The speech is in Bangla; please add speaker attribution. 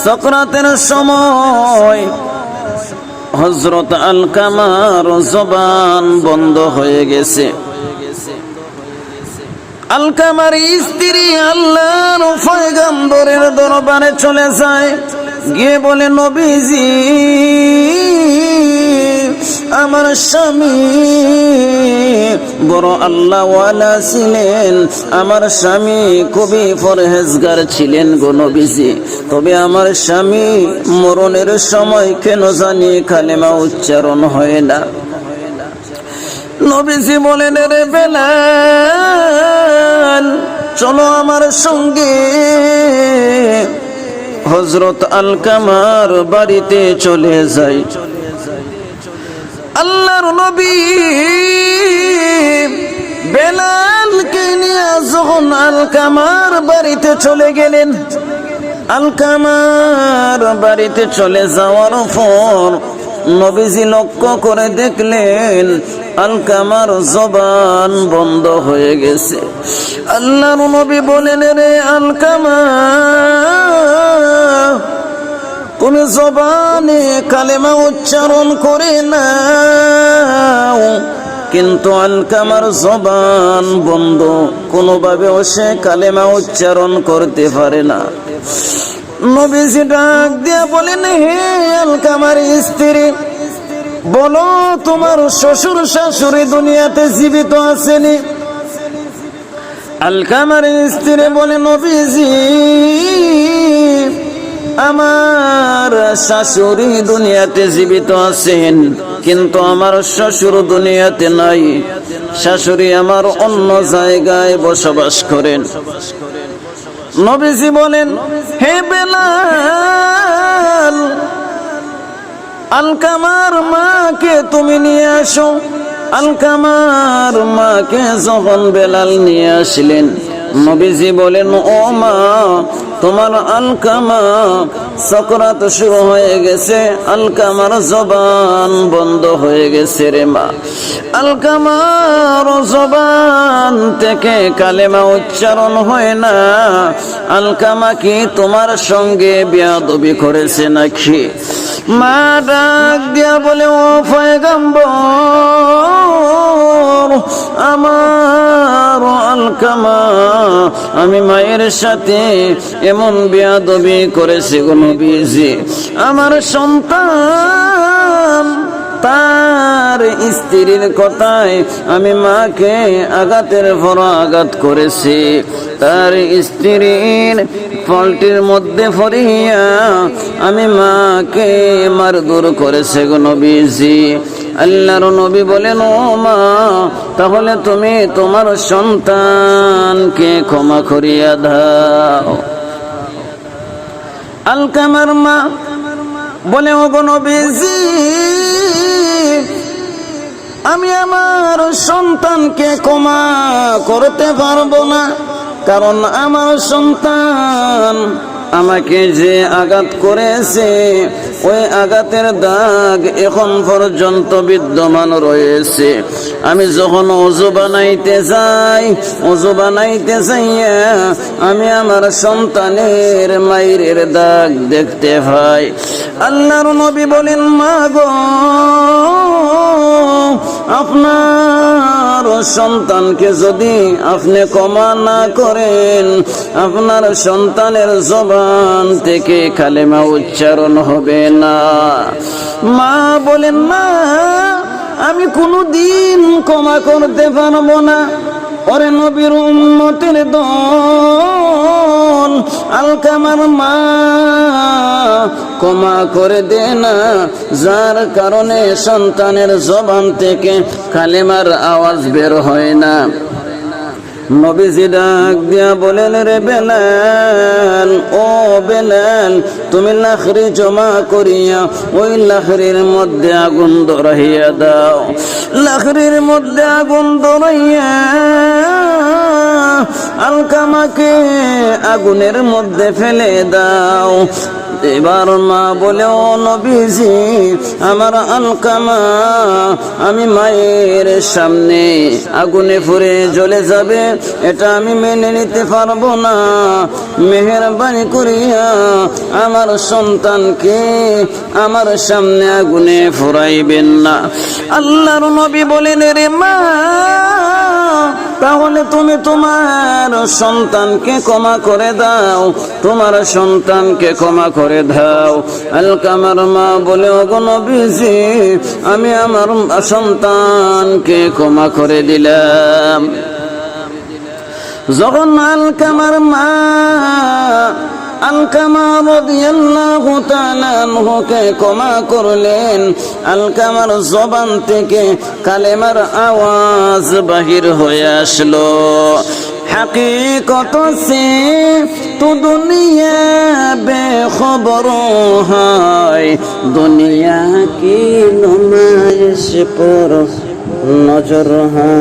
Speaker 1: সাকরাতের সময় হযরত আলকামার জবান বন্ধ হয়ে গেছে। আলকামার স্ত্রী আল্লাহর পয়গম্বরের দরবারে চলে যায়, গিয়ে বলে, নবীজি, আমার স্বামী বড় আল্লাহওয়ালা ছিলেন, আমার স্বামী খুবই পরহেজগার ছিলেন গো নবীজি। তবে আমার স্বামী মরণের সময় কেন জানি কালেমা উচ্চারণ হয় না। নবীজি বলেন, রে বেলাল, চলো আমার সঙ্গে হযরত আলকামার বাড়িতে চলে যাই। আল্লাহর নবী বেলালকে নিয়ে যখন আলকামার বাড়িতে চলে গেলেন, আলকামার বাড়িতে চলে যাওয়ার পর নবীজি লক্ষ্য করে দেখলেন আলকামার জবান বন্ধ হয়ে গেছে। আল্লাহর নবী বলেন, রে আলকামা, তুমি জবানে কালেমা উচ্চারণ করে নাও। কিন্তু আলকামার জবান বন্ধ, কোনোভাবেও সে কালেমা উচ্চারণ করতে পারে না। নবীজি ডাক দিয়া বলেন, হে আলকামার স্ত্রী, বলো তোমার শ্বশুর শাশুড়ি দুনিয়াতে জীবিত আছেনি? আলকামার স্ত্রী বলে, নবীজি, আমার শাশুড়ি দুনিয়াতে জীবিত আছেন, কিন্তু আমার শ্বশুর দুনিয়াতে নাই। শাশুড়ি আমার অন্য জায়গায় বসবাস করেন। নবীজি বলেন, হে বেলাল, আলকামার মাকে তুমি নিয়ে আসো। আলকামার মাকে যখন বেলাল নিয়ে আসলেন, নবীজি বলেন, ও মা, তোমার আলকামা সাকরাত শুরু হয়ে গেছে, আলকামার জবান বন্ধ হয়ে গেছে রে মা। আলকামার জবান থেকে কালেমা উচ্চারণ হয় না। আলকামা কি তোমার সঙ্গে বেয়াদবি করেছে নাকি? মা ডাক দিয়া বলে, ও পয়গম্বর, আমার আলকামা আমি মায়ের সাথে এমন বেয়াদবি করেছে গো নবীজি। আমার সন্তান তার স্ত্রীর কথায় আমি মাকে আঘাতের পর আঘাত করেছি। তার স্ত্রীর ফলটির মধ্যে ফরিয়া আমি মাকে মারধর করেছে গো নবীজি। আল্লাহর নবী বলেন, ও মা, তাহলে তুমি তোমার সন্তানকে ক্ষমা করিয়া দাও। আলকামার মা বলে, ও গো নবীজি, আমি আমার সন্তানকে ক্ষমা করতে পারবো না, কারণ আমার সন্তান আমাকে যে আঘাত করেছে ওই আঘাতের দাগ এখন পর্যন্ত বিদ্যমান রয়েছে। আমি যখন ওযু বানাইতে যাইয়া আমি আমার সন্তানের মায়ের দাগ দেখতে পাই। আল্লাহর নবী বলেন, মা গো, আপনার সন্তানকে যদি আপনি ক্ষমা না করেন, আপনার সন্তানের জবান থেকে কালেমা উচ্চারণ হবে না। মা বলেন, না, আমি কোনোদিন ক্ষমা করতে পারবো না। ওরে নবীর উম্মতের দল, আলকামার মা ক্ষমা করে দে না, যার কারণে সন্তানের জবান থেকে কালেমার আওয়াজ বের হয় না। নবীজি ডাক দিয়া বলেন, রে বেলাল, ও বেলাল, তুমি লাখড়ি জমা করিয়া ওই লাখড়ির মধ্যে আগুন ধরাইয়া দাও। লাখড়ির মধ্যে আগুন ধরাইয়া আলকামাকে আগুনের মধ্যে ফেলে দাও। এবার মা বলে, ও নবীজি, আমার আলকামা আমি মায়ের সামনে আগুনে পুড়ে জ্বলে যাবে, এটা আমি মেনে নিতে পারবো না। মেহেরবানি করিয়া আমার সন্তানকে আমার সামনে আগুনে ফুরাইবেন না। আল্লাহর নবী বলেন, রে মা, তাহলে তুমি তোমার সন্তানকে ক্ষমা করে দাও, তোমার সন্তানকে ক্ষমা করে দাও। আলকামার মা বলে, ওগো নবীজি, আমি আমার সন্তানকে ক্ষমা করে দিলাম। যখন আলকামার মা আলকামা রাদিয়াল্লাহু তাআলা আনহুকে ক্ষমা করলেন, আলকামার জবান থেকে কালেমার আওয়াজ বাহির হয়ে আসলো। हकीकत से तो दुनिया बेखबर है, दुनिया की नुमाइश पर नजर है।